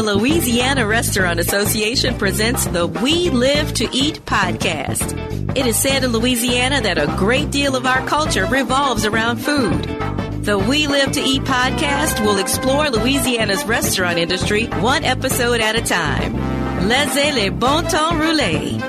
The Louisiana Restaurant Association presents the We Live to Eat podcast. It is said in Louisiana that a great deal of our culture revolves around food. The We Live to Eat podcast will explore Louisiana's restaurant industry one episode at a time. Laissez les bon temps rouler.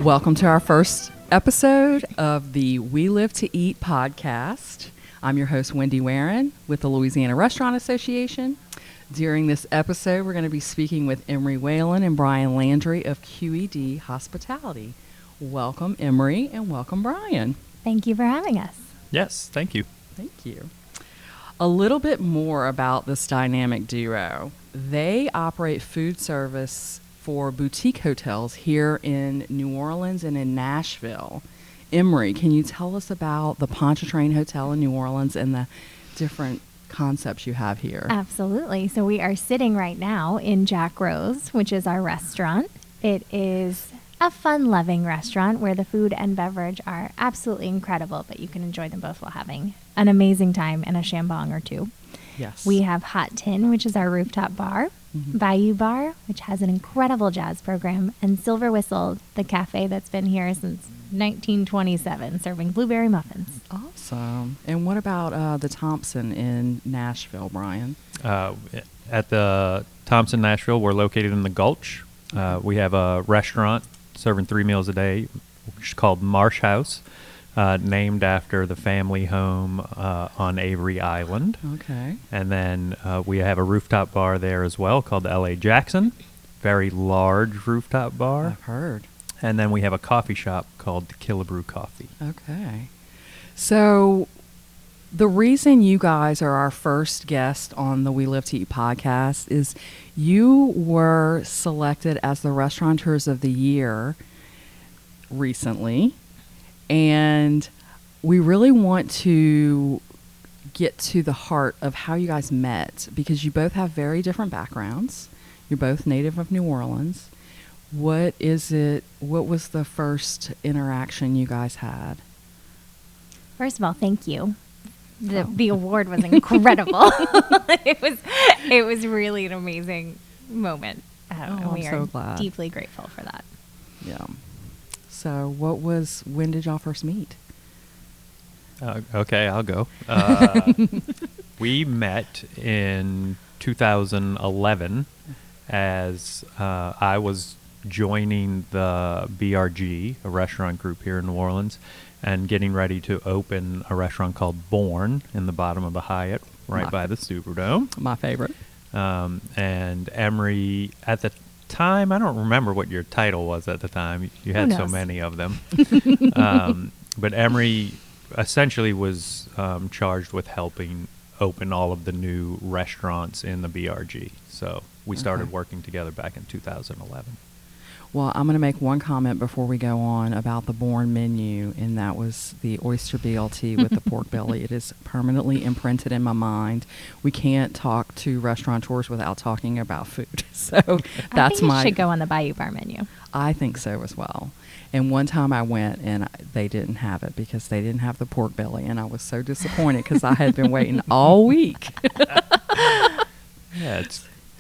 Welcome to our first episode of the We Live to Eat podcast. I'm your host, Wendy Waren, with the Louisiana Restaurant Association. During this episode, we're going to be speaking with Emery, Whalen, and Brian Landry of QED Hospitality. Welcome, Emery, and welcome, Brian. Thank you for having us. Yes, thank you. Thank you. A little bit more about this dynamic duo. They operate food service for boutique hotels here in New Orleans and in Nashville. Emery, can you tell us about the Pontchartrain Hotel in New Orleans and the different concepts you have here? Absolutely. So we are sitting right now in Jack Rose, which is our restaurant. It is a fun-loving restaurant where the food and beverage are absolutely incredible, but you can enjoy them both while having an amazing time and a shambong or two. Yes. We have Hot Tin, which is our rooftop bar, Bayou Bar, which has an incredible jazz program, and Silver Whistle, the cafe that's been here since 1927, serving blueberry muffins. Awesome. And what about the Thompson in Nashville, Brian? At the Thompson, Nashville, we're located in the Gulch. We have a restaurant serving 3 meals a day, which is called Marsh House, named after the family home on Avery Island. Okay. And then we have a rooftop bar there as well called the LA Jackson. Very large rooftop bar. I've heard. And then we have a coffee shop called Killebrew Coffee. Okay. So the reason you guys are our first guest on the We Live to Eat podcast is you were selected as the Restaurateurs of the Year recently. And we really want to get to the heart of how you guys met, because you both have very different backgrounds. You're both native of New Orleans. What was the first interaction you guys had? First of all, thank you. The award was incredible. It was really an amazing moment. And we I'm are so glad. Deeply grateful for that. Yeah. So when did y'all first meet? Okay, I'll go. We met in 2011 as I was joining the BRG, a restaurant group here in New Orleans, and getting ready to open a restaurant called Born in the bottom of the Hyatt, right by the Superdome. My favorite. And Emery, at the time, I don't remember what your title was at the time. You had so many of them. But Emery essentially was charged with helping open all of the new restaurants in the BRG. So we started working together back in 2011. Well, I'm going to make one comment before we go on about the Born menu, and that was the oyster BLT with the pork belly. It is permanently imprinted in my mind. We can't talk to restaurateurs without talking about food. So that's I think it should go on the Bayou Bar menu. I think so as well. And one time I went and they didn't have it because they didn't have the pork belly, and I was so disappointed because I had been waiting all week. Yeah,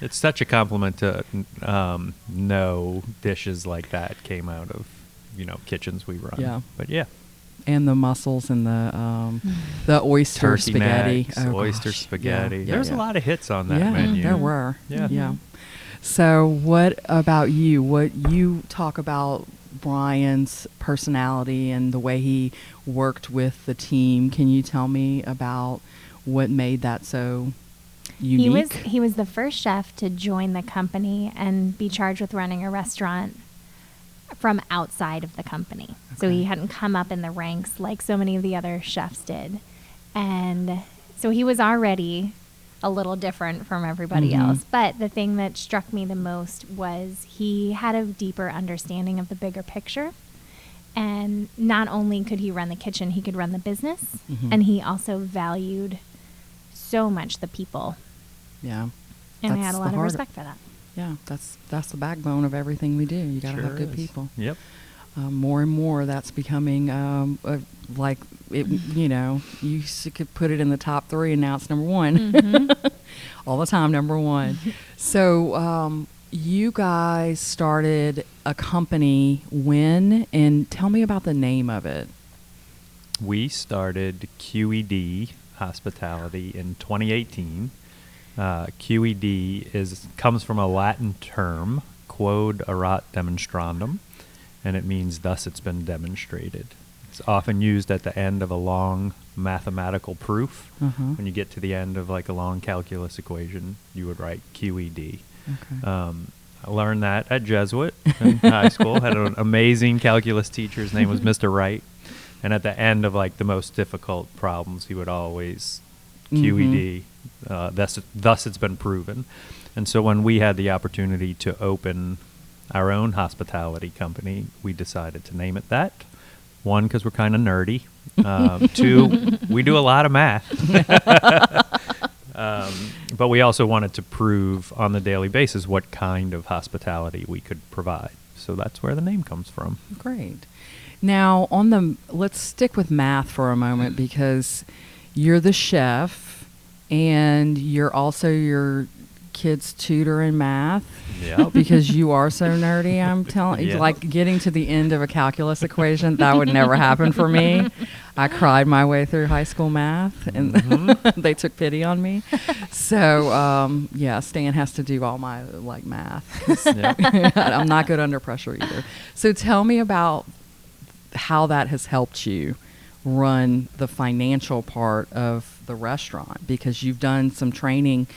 it's such a compliment to know dishes like that came out of kitchens we run. Yeah, but yeah, and the mussels and the oyster turkey spaghetti, necks, oyster spaghetti. Yeah, There's a lot of hits on that yeah, menu. There were. Yeah. So, what about you? What you talk about Brian's personality and the way he worked with the team? Can you tell me about what made that so unique? He was the first chef to join the company and be charged with running a restaurant from outside of the company. Okay. So he hadn't come up in the ranks like so many of the other chefs did. And so he was already a little different from everybody else. But the thing that struck me the most was he had a deeper understanding of the bigger picture. And not only could he run the kitchen, he could run the business. And he also valued so much the people. Yeah. And I had a lot of respect for that. Yeah, that's the backbone of everything we do. You got to have good people. Yep. more and more that's becoming like it, you know, you could put it in the top 3 and now it's number 1. Mm-hmm. All the time, number 1. So you guys started a company when, and tell me about the name of it. We started QED Hospitality in 2018. QED comes from a Latin term, quod erat demonstrandum, and it means thus it's been demonstrated. It's often used at the end of a long mathematical proof. When you get to the end of like a long calculus equation, you would write QED. Okay. I learned that at Jesuit in high school. Had an amazing calculus teacher. His name was Mr. Wright. And at the end of like the most difficult problems, he would always QED. Thus it's been proven. And so when we had the opportunity to open our own hospitality company, we decided to name it that. 1, because we're kind of nerdy. 2, we do a lot of math. But we also wanted to prove on the daily basis what kind of hospitality we could provide. So that's where the name comes from. Great. Now, let's stick with math for a moment, because you're the chef and you're also your kid's tutor in math. Yeah. Because you are so nerdy, I'm telling you. Like getting to the end of a calculus equation, that would never happen for me. I cried my way through high school math, and they took pity on me. So, Stan has to do all my math. I'm not good under pressure either. So tell me about how that has helped you run the financial part of the restaurant, because you've done some training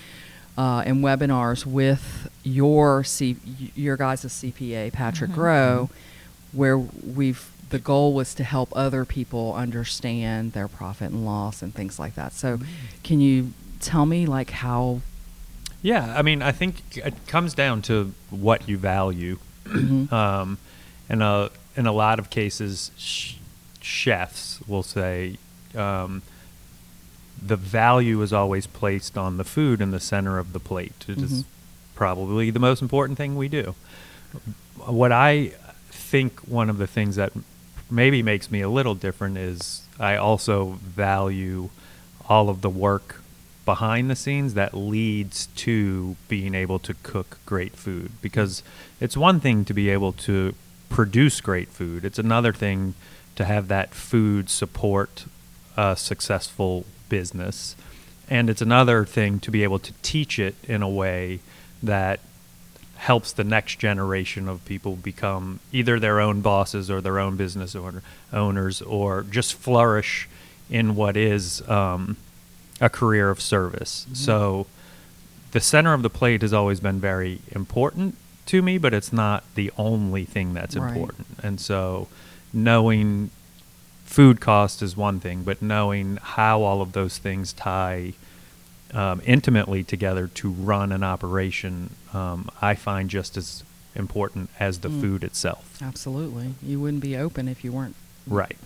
and webinars with your guys' CPA, Patrick Groh, where the goal was to help other people understand their profit and loss and things like that. So can you tell me like how? Yeah, I mean, I think it comes down to what you value. In a lot of cases, chefs will say the value is always placed on the food in the center of the plate. It is probably the most important thing we do. What I think one of the things that maybe makes me a little different is I also value all of the work behind the scenes that leads to being able to cook great food. Because it's one thing to be able to produce great food. It's another thing to have that food support a successful business. And it's another thing to be able to teach it in a way that helps the next generation of people become either their own bosses or their own business owners, or just flourish in what is a career of service. So the center of the plate has always been very important to me, but it's not the only thing that's important. And so knowing food cost is one thing, but knowing how all of those things tie intimately together to run an operation, I find just as important as the food itself. Absolutely. You wouldn't be open if you weren't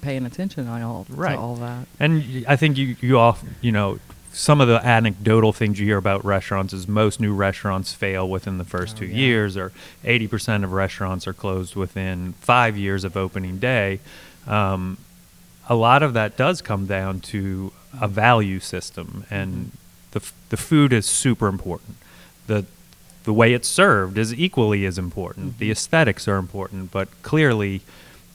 paying attention to all that. And I think you often, some of the anecdotal things you hear about restaurants is most new restaurants fail within the first 2 years, or 80% of restaurants are closed within 5 years of opening day. A lot of that does come down to a value system, and the food is super important. The way it's served is equally as important. The aesthetics are important, but clearly,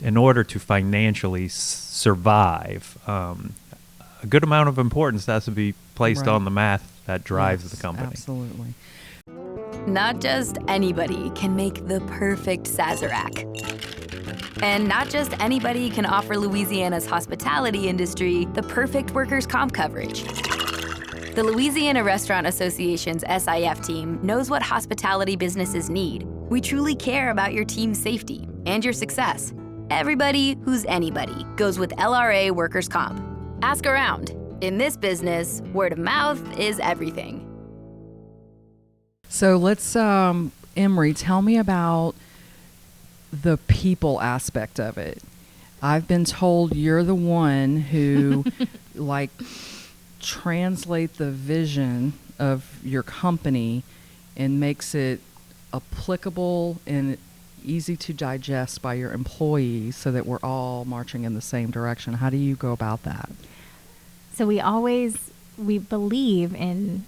in order to financially survive, a good amount of importance has to be placed on the math that drives the company. Absolutely. Not just anybody can make the perfect Sazerac. And not just anybody can offer Louisiana's hospitality industry the perfect workers' comp coverage. The Louisiana Restaurant Association's SIF team knows what hospitality businesses need. We truly care about your team's safety and your success. Everybody who's anybody goes with LRA workers' comp. Ask around. In this business, word of mouth is everything. So let's, Emery, tell me about the people aspect of it. I've been told you're the one who translate the vision of your company and makes it applicable and easy to digest by your employees so that we're all marching in the same direction? How do you go about that? So we believe in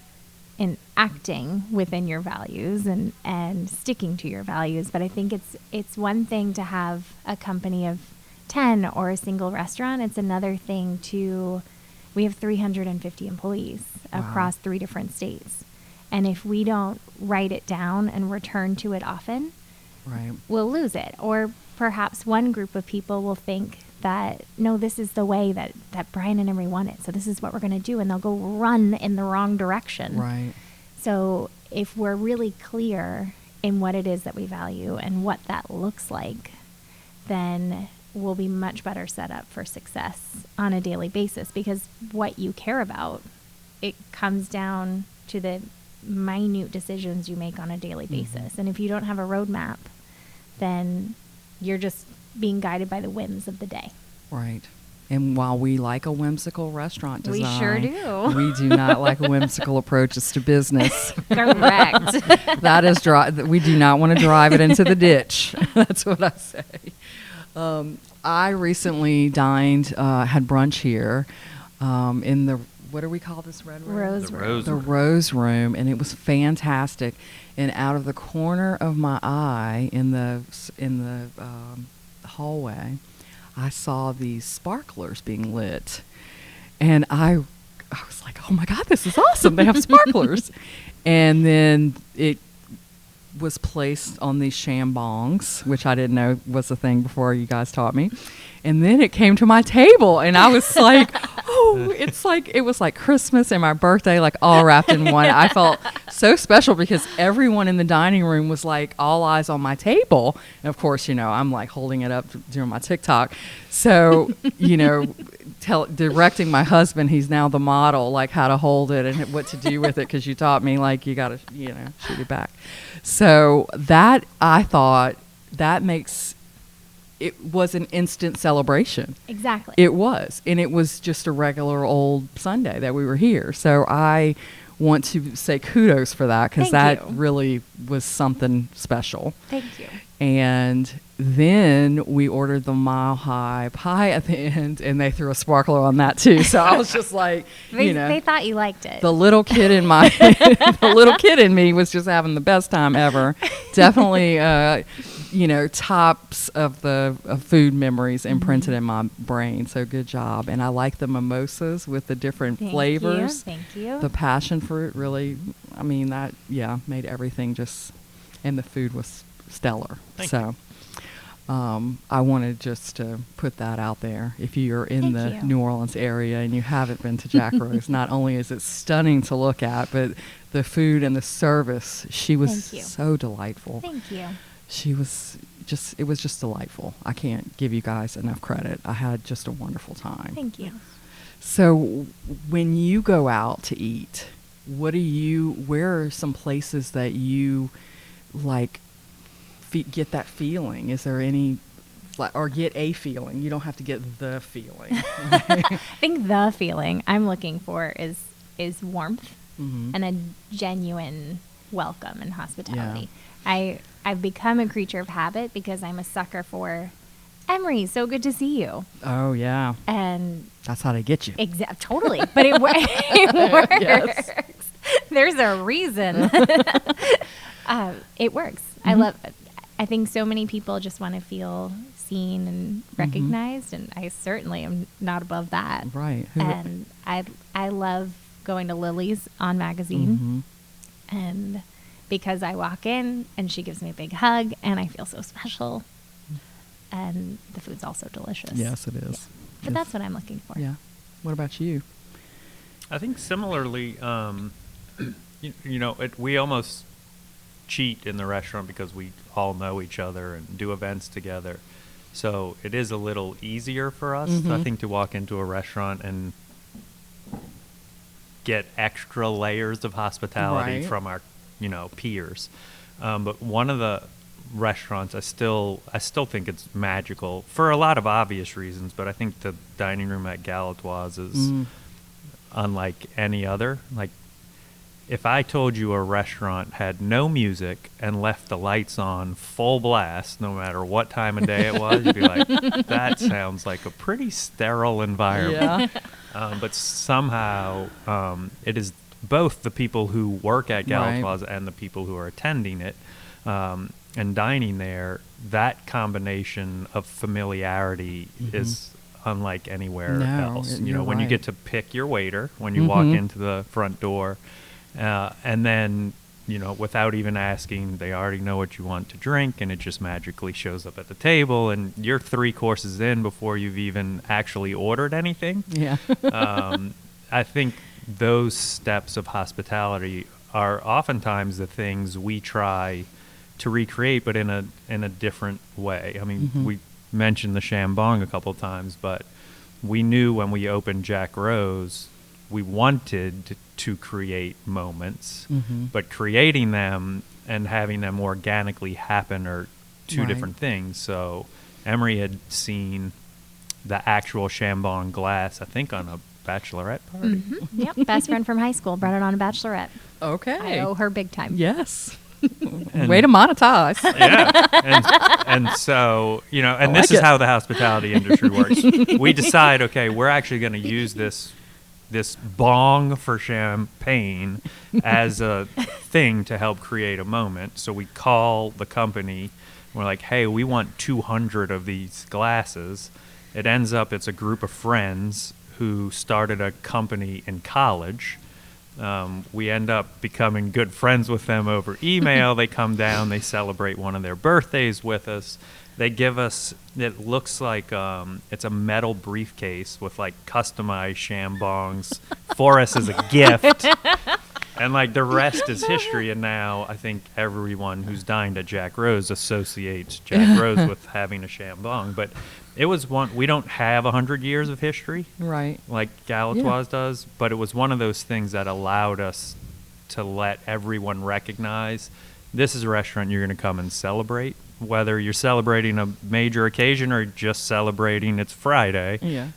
acting within your values and sticking to your values. But I think it's one thing to have a company of 10 or a single restaurant. It's another thing we have 350 employees across 3 different states. And if we don't write it down and return to it often, we'll lose it. Or perhaps one group of people will think that, no, this is the way that Brian and Emery want it, so this is what we're going to do, and they'll go run in the wrong direction. Right. So if we're really clear in what it is that we value and what that looks like, then we'll be much better set up for success on a daily basis, because what you care about, it comes down to the minute decisions you make on a daily basis. And if you don't have a roadmap, then you're just being guided by the whims of the day. Right. And while we like a whimsical restaurant design, we sure do. We do not like whimsical approaches to business. Correct. That is we do not want to drive it into the ditch. That's what I say. I recently had brunch here in the, what do we call this red room? Rose Room. The Rose Room, and it was fantastic. And out of the corner of my eye in the hallway, I saw these sparklers being lit, and I was like, oh my God, this is awesome. They have sparklers. And then it was placed on these shambongs, which I didn't know was a thing before you guys taught me. And then it came to my table, and I was like, oh, it was like Christmas and my birthday, like all wrapped in one. I felt so special because everyone in the dining room was like all eyes on my table. And of course, I'm like holding it up during my TikTok. So, directing my husband, he's now the model, like how to hold it and what to do with it, because you taught me, like, you got to, shoot it back. So that, I thought, it was an instant celebration. Exactly. It was. And it was just a regular old Sunday that we were here. So I want to say kudos for that, because that really was something special. Thank you. And then we ordered the Mile High pie at the end, and they threw a sparkler on that too. So I was just like, they thought you liked it. The little kid in the little kid in me was just having the best time ever. Definitely, tops of the food memories imprinted in my brain. So good job. And I like the mimosas with the different flavors. Thank you. The passion fruit really, made everything just, and the food was stellar. Thank you. I wanted just to put that out there. If you're in the New Orleans area and you haven't been to Jack Rose, not only is it stunning to look at, but the food and the service, she was so delightful. Thank you. It was just delightful. I can't give you guys enough credit. I had just a wonderful time. Thank you. So when you go out to eat, where are some places that you like get that feeling? Is there any, or get a feeling? You don't have to get the feeling. I think the feeling I'm looking for is warmth and a genuine welcome and hospitality. Yeah. I've become a creature of habit because I'm a sucker for, Emery, so good to see you. Oh, yeah. And that's how they get you. Totally. But it works. Yes. There's a reason. It works. I think so many people just want to feel seen and recognized, and I certainly am not above that. Right. And I love going to Lily's on Magazine, and because I walk in and she gives me a big hug and I feel so special, and the food's also delicious. Yes, it is. Yeah. But that's what I'm looking for. Yeah. What about you? I think similarly, we almost cheat in the restaurant because we all know each other and do events together. So it is a little easier for us, I think, to walk into a restaurant and get extra layers of hospitality from our, peers. But one of the restaurants, I still think it's magical for a lot of obvious reasons, but I think the dining room at Galatoire's is unlike any other. Like, if I told you a restaurant had no music and left the lights on full blast, no matter what time of day it was, you'd be like, that sounds like a pretty sterile environment. Yeah. But somehow it is both the people who work at Galatoire's and the people who are attending it and dining there. That combination of familiarity is unlike anywhere else. You know, when you get to pick your waiter, when you walk into the front door, and then, you know, without even asking, they already know what you want to drink, and it just magically shows up at the table, and you're 3 courses in before you've even actually ordered anything. Yeah. I think those steps of hospitality are oftentimes the things we try to recreate, but in a different way. I mean, we mentioned the Shambong a couple of times, but we knew when we opened Jack Rose, we wanted to create moments, but creating them and having them organically happen are two different things. So Emery had seen the actual Shambong glass, I think, on a bachelorette party. Yep, best friend from high school brought it on a bachelorette. Okay. I owe her big time. Yes. Way to monetize. Yeah. And so, you know, and this is how the hospitality industry works. We decide, okay, we're actually going to use this bong for champagne as a thing to help create a moment. So we call the company. We're like, hey, we want 200 of these glasses. It ends up it's a group of friends who started a company in college. We end up becoming good friends with them over email. They come down, they celebrate one of their birthdays with us. They give us, it looks like it's a metal briefcase with like customized Shambongs for us as a gift. And like the rest is history. And now I think everyone who's dined at Jack Rose associates Jack Rose with having a Shambong. But it was one, we don't have 100 years of history. Right. Like Galatoire's does. But it was one of those things that allowed us to let everyone recognize this is a restaurant you're going to come and celebrate. Whether you're celebrating a major occasion or just celebrating it's Friday. Yeah.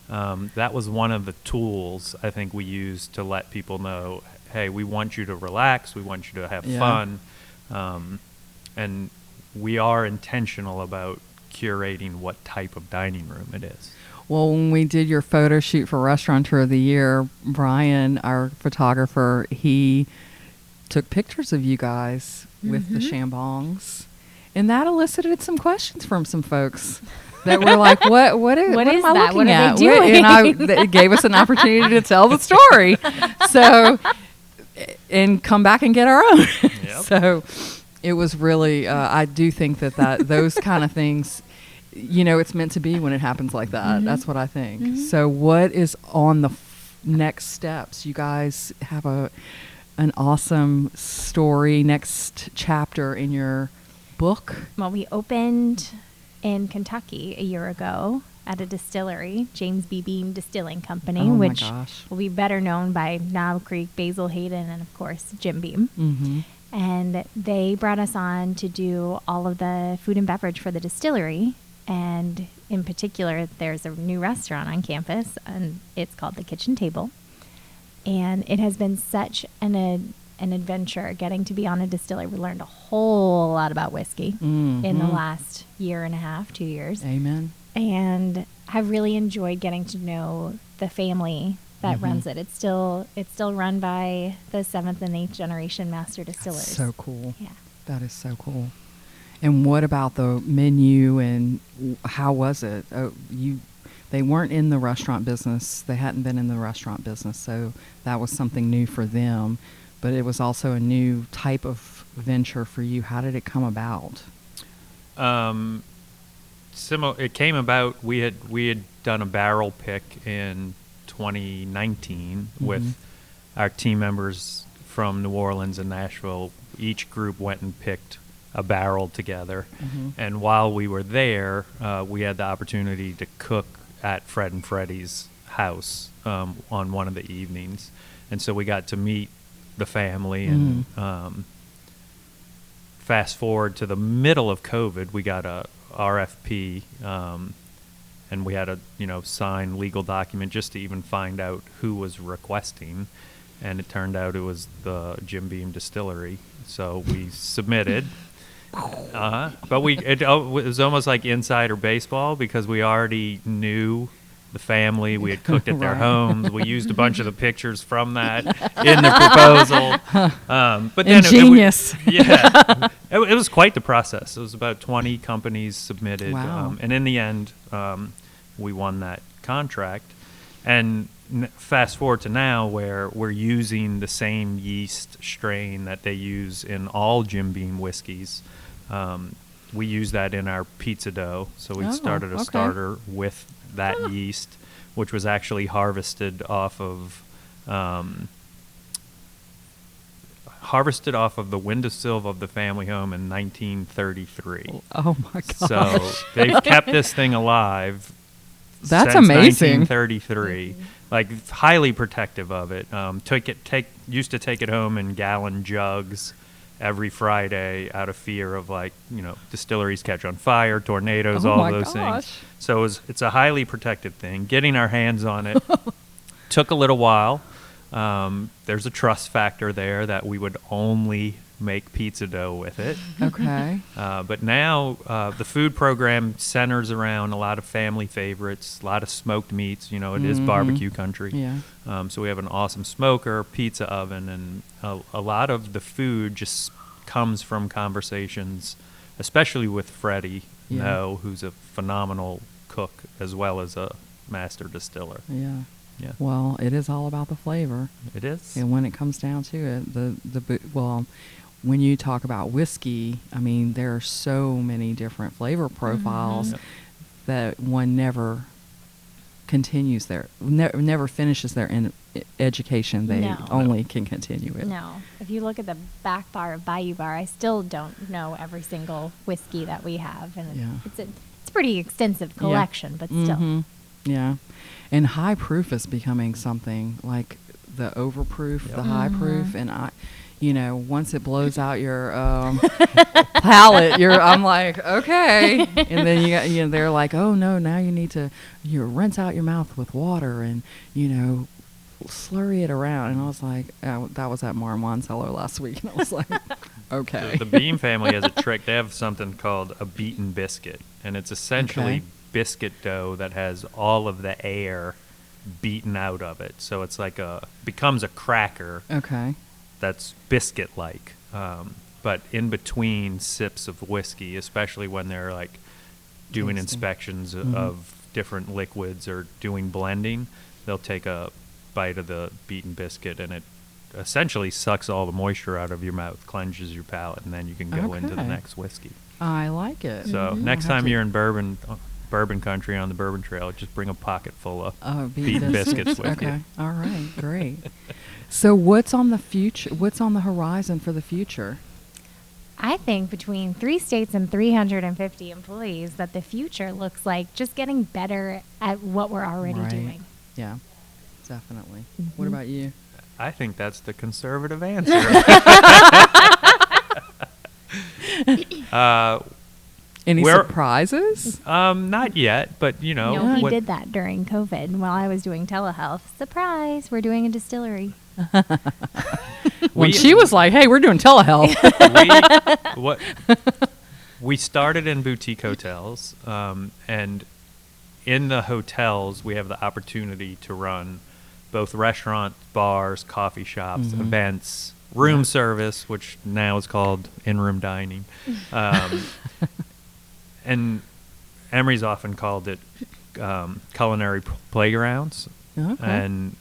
That was one of the tools I think we used to let people know, hey, we want you to relax, we want you to have fun, and we are intentional about curating what type of dining room it is. Well, when we did your photo shoot for Restaurateur of the Year, Brian, our photographer, he took pictures of you guys with the Shambongs, and that elicited some questions from some folks that were like, what am I that? looking What are at? they doing? And it gave us an opportunity to tell the story. So, and come back and get our own. Yep. So it was really, I do think that those kind of things, you know, it's meant to be when it happens like that. That's what I think. So what is on the next steps? You guys have an awesome story, next chapter in your book. Well, we opened in Kentucky a year ago at a distillery, James B. Beam Distilling Company, which will be better known by Knob Creek, Basil Hayden, and of course Jim Beam. And they brought us on to do all of the food and beverage for the distillery. And in particular, there's a new restaurant on campus, and it's called The Kitchen Table. And it has been such an adventure getting to be on a distillery. We learned a whole lot about whiskey in the last year and a half, 2 years. Amen. And have really enjoyed getting to know the family that runs it. It's still run by the 7th and 8th generation master distillers. That's so cool. Yeah. That is so cool. And what about the menu and how was it? They weren't in the restaurant business. They hadn't been in the restaurant business, so that was something new for them. But it was also a new type of venture for you. How did it come about? It came about. We had done a barrel pick in 2019 with our team members from New Orleans and Nashville. Each group went and picked a barrel together, and while we were there, we had the opportunity to cook at Fred and Freddie's house on one of the evenings, and so we got to meet the family. And fast forward to the middle of COVID, we got a RFP, and we had a sign legal document just to even find out who was requesting. and it turned out it was the Jim Beam Distillery. So we submitted. But it was almost like insider baseball because we already knew the family. We had cooked at their homes. We used a bunch of the pictures from that in the proposal. But then ingenious. It was quite the process. It was about 20 companies submitted. Wow. And in the end, we won that contract. And fast forward to now where we're using the same yeast strain that they use in all Jim Beam whiskeys. We use that in our pizza dough. So we started a starter with that yeast, which was actually harvested off of the windowsill of the family home in 1933. Oh my gosh. So they've kept this thing alive. That's since amazing. 1933, like highly protective of it. Used to take it home in gallon jugs every Friday out of fear of distilleries catch on fire, tornadoes, all those things. So it's a highly protected thing. Getting our hands on it took a little while. There's a trust factor there that we would only make pizza dough with it. Okay. But now the food program centers around a lot of family favorites, a lot of smoked meats. It is barbecue country. Yeah. So we have an awesome smoker, pizza oven, and a lot of the food just comes from conversations, especially with Freddie Noe, who's a phenomenal cook as well as a master distiller. Yeah. Yeah. Well, it is all about the flavor. It is. And when it comes down to it, when you talk about whiskey, I mean, there are so many different flavor profiles that one never continues never finishes their education. They only can continue it. No. If you look at the back bar of Bayou Bar, I still don't know every single whiskey that we have. And it's a pretty extensive collection, but still. Mm-hmm. Yeah. And high proof is becoming something like the overproof, the high proof, and once it blows out your palate, I'm like, okay. And then they're like, oh no, now you need to rinse out your mouth with water and slurry it around. And I was like, that was at Marmon Cellar last week, and I was like, okay. The Beam family has a trick. They have something called a beaten biscuit, and it's essentially biscuit dough that has all of the air beaten out of it. So it's like becomes a cracker. Okay. That's biscuit-like. But in between sips of whiskey, especially when they're like doing inspections of different liquids or doing blending, they'll take a bite of the beaten biscuit, and it essentially sucks all the moisture out of your mouth, cleanses your palate, and then you can go into the next whiskey. I like it. So next time you're in bourbon country on the Bourbon Trail, just bring a pocket full of beaten biscuits with you. All right, great. So what's on the future? What's on the horizon for the future? I think between 3 states and 350 employees that the future looks like just getting better at what we're already doing. Yeah, definitely. What about you? I think that's the conservative answer. Any surprises? Not yet, but No, he did that during COVID while I was doing telehealth. Surprise, we're doing a distillery. She was like, hey, we're doing telehealth. We started in boutique hotels, and in the hotels, we have the opportunity to run both restaurants, bars, coffee shops, events, room service, which now is called in-room dining. And Emery's often called it culinary playgrounds. Okay. And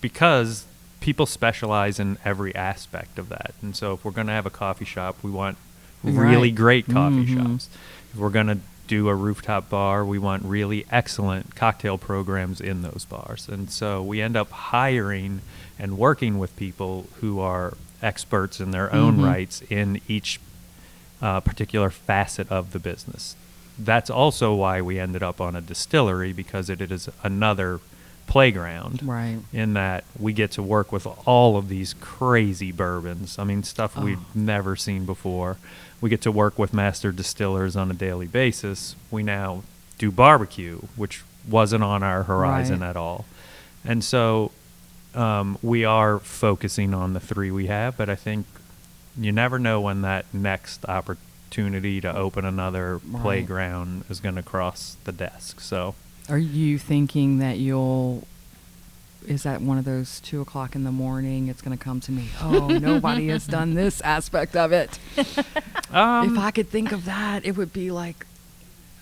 because people specialize in every aspect of that. And so if we're going to have a coffee shop, we want really great coffee shops. If we're going to do a rooftop bar, we want really excellent cocktail programs in those bars. And so we end up hiring and working with people who are experts in their own rights in each particular facet of the business. That's also why we ended up on a distillery, because it is another playground, right? In that we get to work with all of these crazy bourbons. I mean, stuff we've never seen before. We get to work with master distillers on a daily basis. We now do barbecue, which wasn't on our horizon at all. And so we are focusing on the 3 we have, but I think you never know when that next opportunity to open another playground is going to cross the desk. So, are you thinking that is that one of those 2:00 in the morning? It's going to come to me. Oh, nobody has done this aspect of it. If I could think of that, it would be like.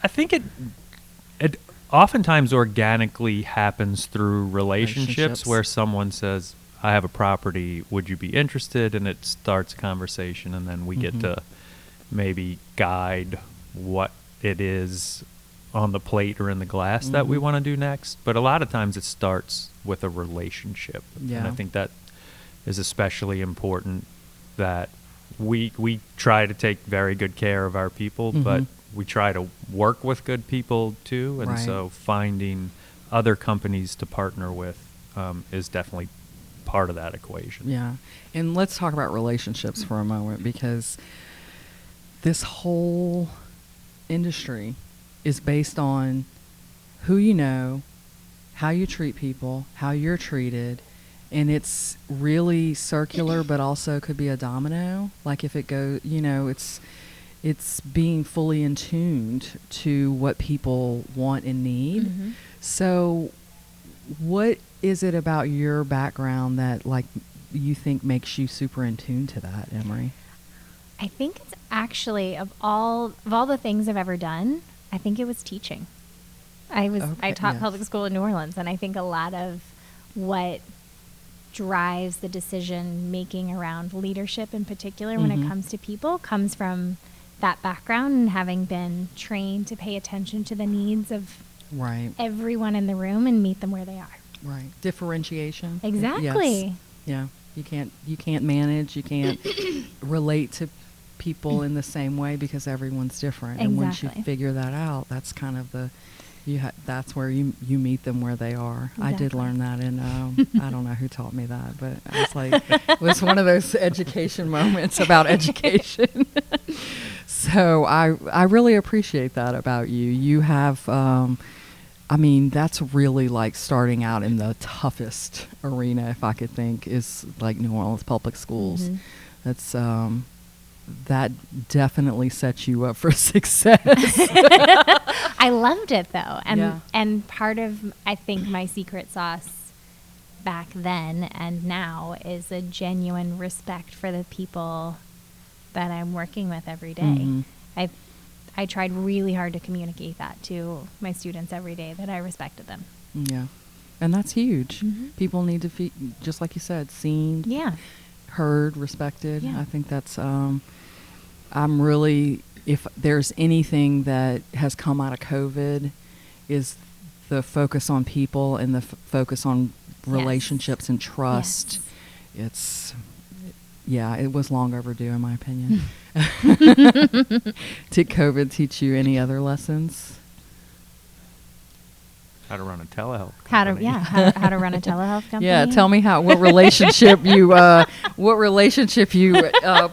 I think it oftentimes organically happens through relationships where someone says, I have a property, would you be interested? And it starts a conversation, and then we get to maybe guide what it is on the plate or in the glass that we want to do next. But a lot of times it starts with a relationship. Yeah. And I think that is especially important, that we try to take very good care of our people, but we try to work with good people too. And so finding other companies to partner with is definitely part of that equation. Yeah. And let's talk about relationships for a moment, because this whole industry is based on who you know, how you treat people, how you're treated, and it's really circular, but also could be a domino. Like if it goes, it's being fully in tuned to what people want and need. So what is it about your background that like you think makes you super in tune to that, Emery? I think it's actually of all the things I've ever done, I think it was teaching. I taught public school in New Orleans, and I think a lot of what drives the decision making around leadership in particular when it comes to people comes from that background, and having been trained to pay attention to the needs of everyone in the room and meet them where they are. Right. Differentiation. Exactly. Yes. Yeah. You can't manage, you can't relate to people in the same way because everyone's different. Exactly. And once you figure that out, that's kind of that's where you meet them where they are. Exactly. I did learn that, and I don't know who taught me that, but it was one of those education moments about education. So I really appreciate that about you. You have, that's really like starting out in the toughest arena, if I could think, is like New Orleans public schools. That's that definitely sets you up for success. I loved it though. And part of, I think, my secret sauce back then and now is a genuine respect for the people that I'm working with every day. I tried really hard to communicate that to my students every day, that I respected them. Yeah. And that's huge. People need to feel, just like you said, seen, heard, respected. I think that's, I'm really, if there's anything that has come out of COVID, is the focus on people and the focus on relationships and trust. It was long overdue, in my opinion. Did COVID teach you any other lessons? How to run a telehealth company. How to run a telehealth company. Yeah, tell me what relationship you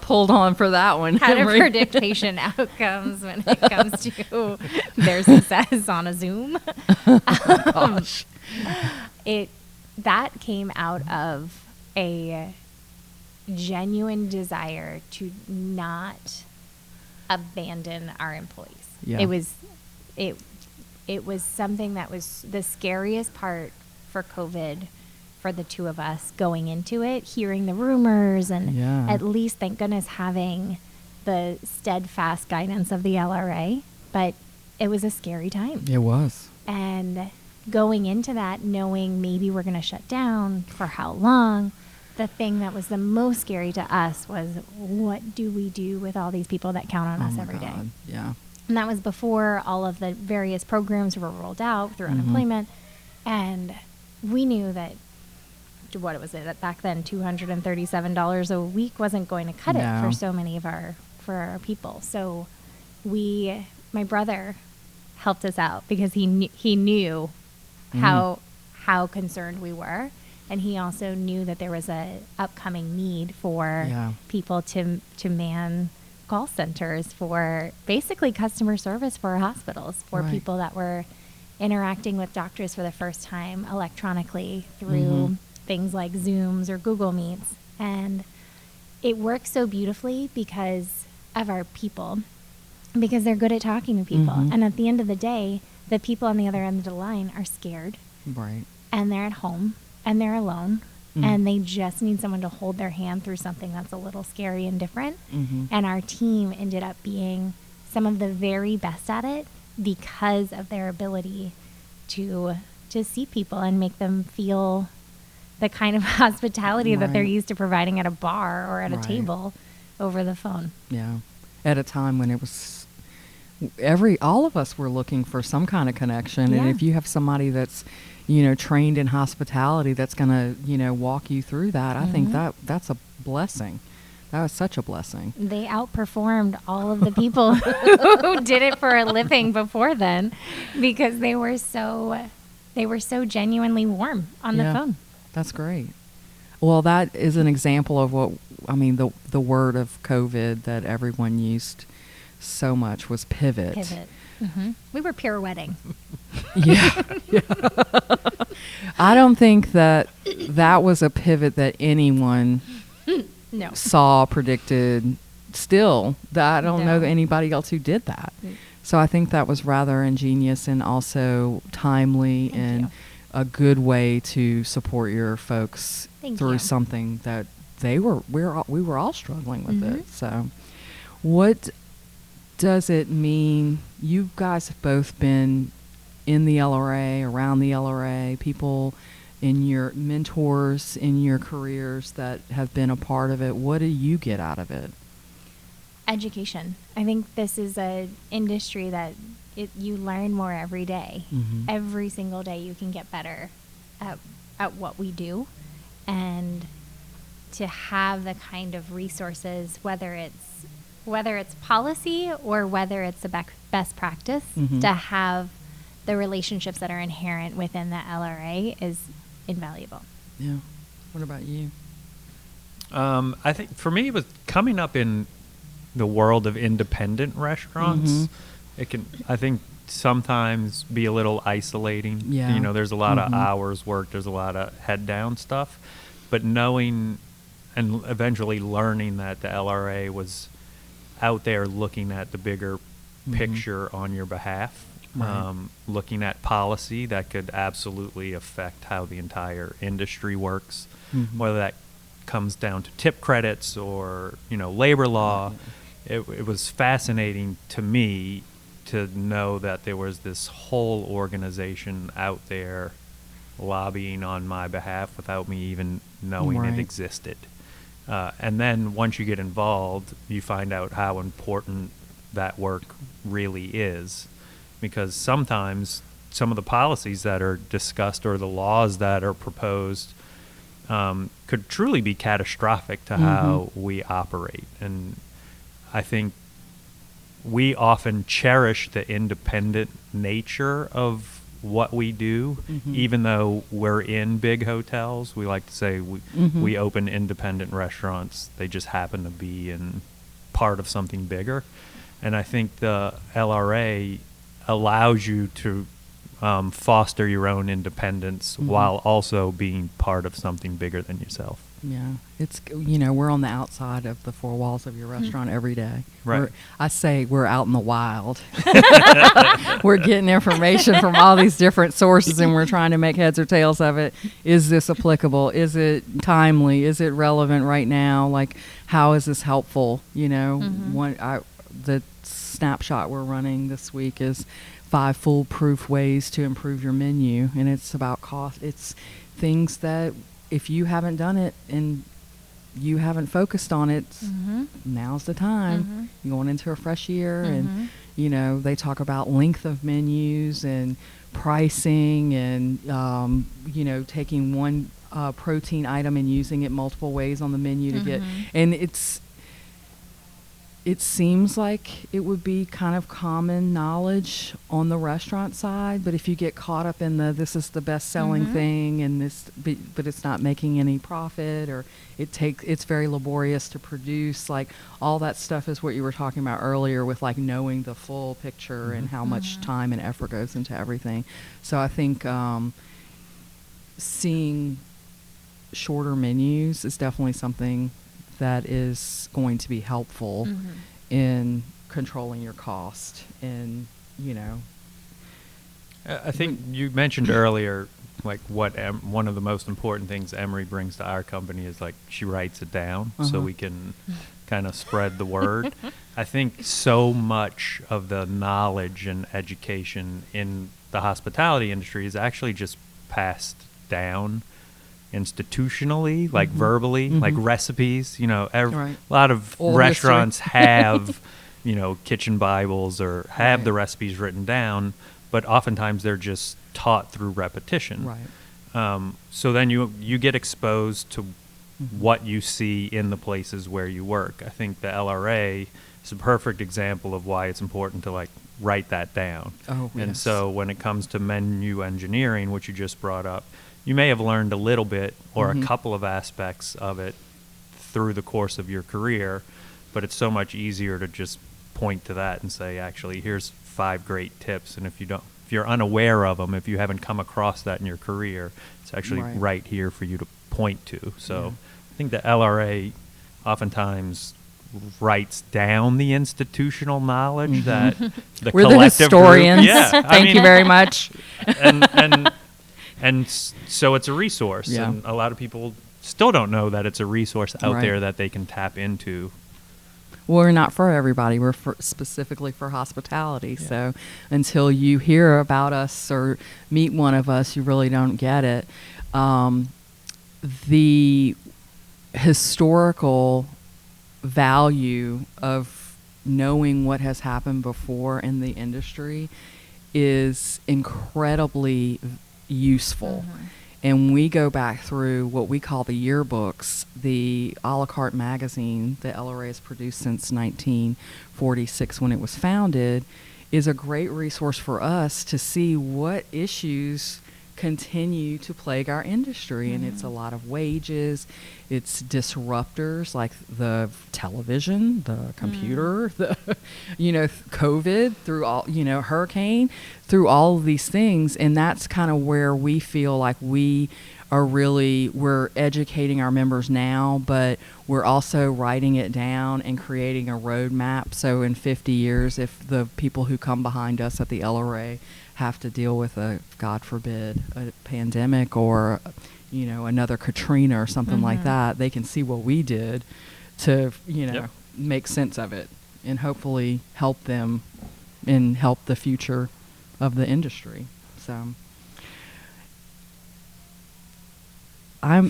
pulled on for that one. How to predict patient outcomes when it comes to their success on a Zoom. Gosh. That came out of a genuine desire to not abandon our employees. Yeah. It was something that was the scariest part for COVID for the two of us going into it, hearing the rumors and at least, thank goodness, having the steadfast guidance of the LRA. But it was a scary time. It was. And going into that, knowing maybe we're going to shut down, for how long, the thing that was the most scary to us was, what do we do with all these people that count on us every day? Yeah. And that was before all of the various programs were rolled out through unemployment. And we knew that, what was it back then, $237 a week wasn't going to cut it for so many of our people. So my brother helped us out because he knew how concerned we were. And he also knew that there was a upcoming need for people to man call centers, for basically customer service for hospitals, for people that were interacting with doctors for the first time electronically through things like Zooms or Google Meets. And it works so beautifully because of our people, because they're good at talking to people. Mm-hmm. And at the end of the day, the people on the other end of the line are scared. Right. And they're at home and they're alone. Mm-hmm. And they just need someone to hold their hand through something that's a little scary and different. Mm-hmm. And our team ended up being some of the very best at it because of their ability to see people and make them feel the kind of hospitality that they're used to providing at a bar or at a table over the phone. Yeah. At a time when it was all of us were looking for some kind of connection. Yeah. And if you have somebody that's, trained in hospitality that's going to, walk you through that, I think that's a blessing. That was such a blessing. They outperformed all of the people who did it for a living before then because they were so genuinely warm on the phone. That's great. Well, that is an example of the word of COVID that everyone used so much was pivot. Pivot. Mm-hmm. We were pirouetting. Yeah. I don't think that was a pivot that anyone saw, predicted. Still, I don't know anybody else who did that. So I think that was rather ingenious and also timely and a good way to support your folks through something that we were all struggling with it. So what does it mean? You guys have both been in the LRA, around the LRA, people in your mentors in your careers that have been a part of it. What do you get out of it? Education. I think this is an industry that you learn more every day. Mm-hmm. Every single day you can get better at what we do. And to have the kind of resources, whether it's policy or whether it's the best practice, to have the relationships that are inherent within the LRA is invaluable. Yeah. What about you? I think for me, it was coming up in the world of independent restaurants. Mm-hmm. It can, I think, sometimes be a little isolating. Yeah. There's a lot of hours worked. There's a lot of head down stuff. But knowing and eventually learning that the LRA was out there looking at the bigger picture on your behalf, looking at policy that could absolutely affect how the entire industry works, whether that comes down to tip credits or labor law. It was fascinating to me to know that there was this whole organization out there lobbying on my behalf without me even knowing it existed. And then once you get involved, you find out how important that work really is, because sometimes some of the policies that are discussed or the laws that are proposed could truly be catastrophic to how we operate. And I think we often cherish the independent nature of what we do, even though we're in big hotels. We like to say we open independent restaurants. They just happen to be in part of something bigger. And I think the LRA allows you to foster your own independence while also being part of something bigger than yourself. Yeah, it's we're on the outside of the four walls of your restaurant every day. Right. I say we're out in the wild. We're getting information from all these different sources, and we're trying to make heads or tails of it. Is this applicable? Is it timely? Is it relevant right now? Like, how is this helpful? The snapshot we're running this week is 5 foolproof ways to improve your menu, and it's about cost. It's things that if you haven't done it and you haven't focused on it, now's the time. You're going into a fresh year, and they talk about length of menus and pricing and taking one protein item and using it multiple ways on the menu to get, and it seems like it would be kind of common knowledge on the restaurant side, but if you get caught up in this is the best selling thing and but it's not making any profit, or it's very laborious to produce, like all that stuff is what you were talking about earlier with like knowing the full picture and how much time and effort goes into everything. So I think seeing shorter menus is definitely something that is going to be helpful in controlling your cost. And, I think you mentioned earlier, like one of the most important things Emery brings to our company is like she writes it down so we can kind of spread the word. I think so much of the knowledge and education in the hospitality industry is actually just passed down institutionally, like verbally, like recipes. A lot of restaurants have, kitchen Bibles or have the recipes written down, but oftentimes they're just taught through repetition. Right. So then you get exposed to what you see in the places where you work. I think the LRA is a perfect example of why it's important to like write that down. Oh, yes. And so when it comes to menu engineering, which you just brought up, you may have learned a little bit or a couple of aspects of it through the course of your career, but it's so much easier to just point to that and say, actually, here's 5 great tips. And if you're unaware of them, if you haven't come across that in your career, it's actually right here for you to point to. So I think the LRA oftentimes writes down the institutional knowledge that the We're collective the historians. group, Thank you very much. And so it's a resource, and a lot of people still don't know that it's a resource out there that they can tap into. We're not for everybody. We're specifically for hospitality. Yeah. So until you hear about us or meet one of us, you really don't get it. The historical value of knowing what has happened before in the industry is incredibly useful. And we go back through what we call the yearbooks, the a la carte magazine that LRA has produced since 1946 when it was founded, is a great resource for us to see what issues continue to plague our industry. And it's a lot of wages, it's disruptors like the television, the computer, the COVID, through all, hurricane, through all of these things. And that's kind of where we feel like we're educating our members now, but we're also writing it down and creating a roadmap. So in 50 years, if the people who come behind us at the LRA have to deal with God forbid, a pandemic or, another Katrina or something like that, they can see what we did to, make sense of it and hopefully help them and help the future of the industry. So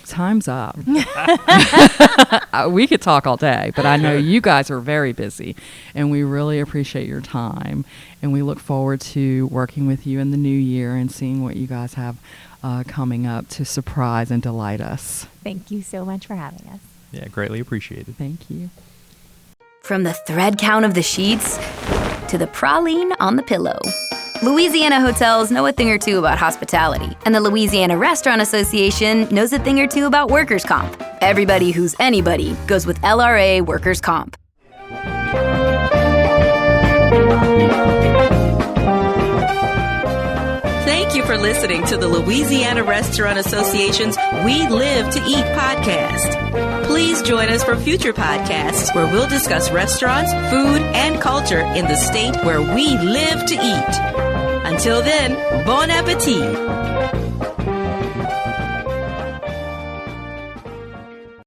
time's up. We could talk all day, but I know you guys are very busy, and we really appreciate your time. And we look forward to working with you in the new year and seeing what you guys have coming up to surprise and delight us. Thank you so much for having us. Yeah, greatly appreciated. Thank you. From the thread count of the sheets to the praline on the pillow, Louisiana hotels know a thing or two about hospitality, and the Louisiana Restaurant Association knows a thing or two about workers' comp. Everybody who's anybody goes with LRA Workers' Comp. Thank you for listening to the Louisiana Restaurant Association's We Live to Eat podcast. Please join us for future podcasts where we'll discuss restaurants, food, and culture in the state where we live to eat. Until then, bon appetit.